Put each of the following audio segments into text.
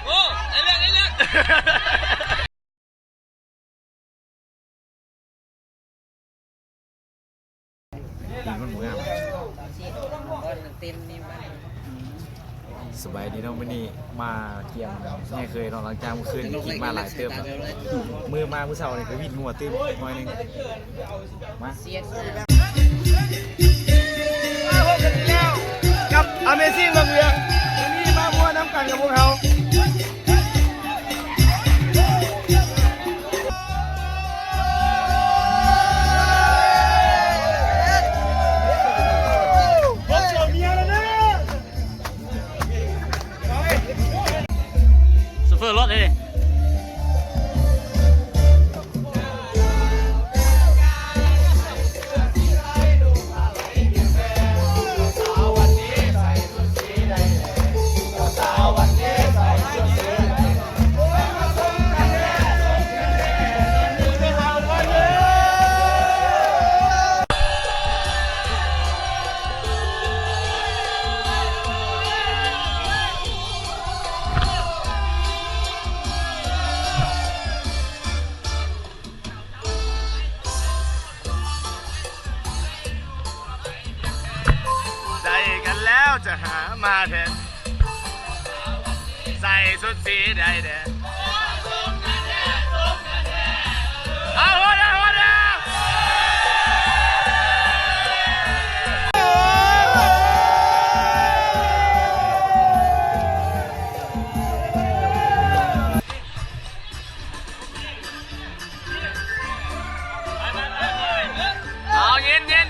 โอ้ไอ้เรื่องสบายดีน้องมื้อนี้มาเกี่ยมไม่เคยนอนหลังจากเมื่อคืนกินมาหลายเติมมือมามื้อเช้านี่ก็วิ่งหัวเติมหน่อยนึงมากับ Amazing บางเรื่องวันนี้มามัวน้ำกันกับพวกเขาเฟิร์รถเลยจะหามาแทนใส่ชุดสีใดแดงเอาหัวเดียวหัวเดียวเอาเย็นติ๊ก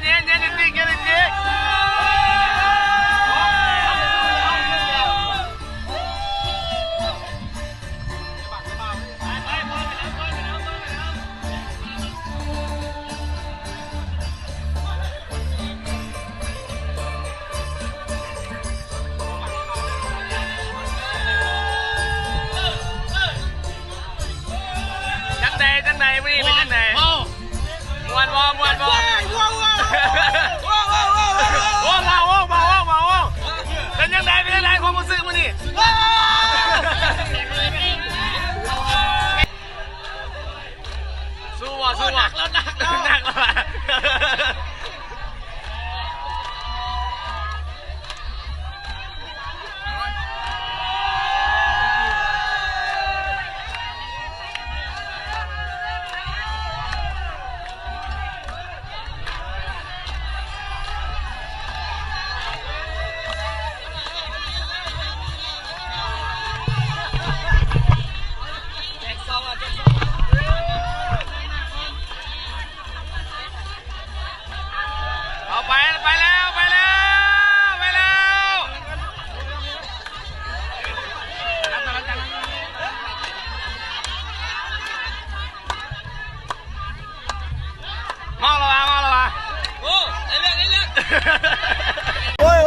จังไหนวันนี้เป็นจังไหนมวนเป็นยังไงความรู้สึกวันนี้สู้ว่ะหนักแล้วไปแล้วมาแล้วโอ้ไอ้เรื่องโอ้ย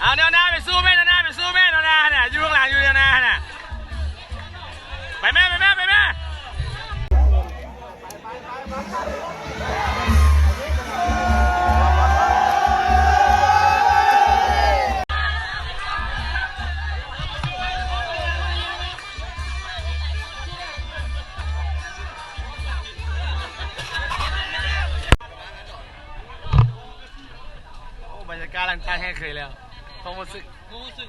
เอาเดี๋ยวนะไปสู้แม่เนี่ยอยู่ข้างหลังอยู่เดี๋ยวนะไปแม่บรรยากาศหลังจากแห้งเคยแล้วความรู้สึก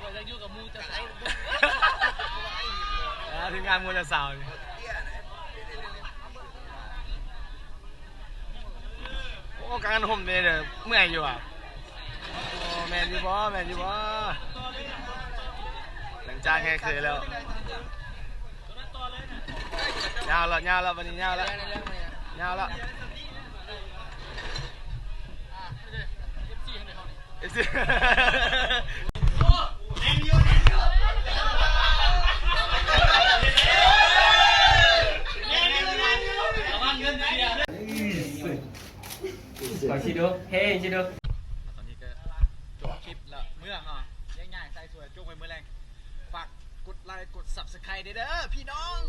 ว่าจะอยู่กับมูจะใส่ถึงงานมูจะสาวโอ้การห่มเนี่ยเมื่อยอยู่อ่ะโอ้แมนอยู่บ่หลังจากแห้งเคยแล้วยาวแล้ววันนี้ยาวแล้ว ขอชิดูเฮ้ชิดู ตอนนี้ก็จบคลิปแล้วเมื่อฮะง่ายๆใส่สวยจุกไปเมื่อแรงฝากกดไลค์กด Subscribe เด้อพี่น้อง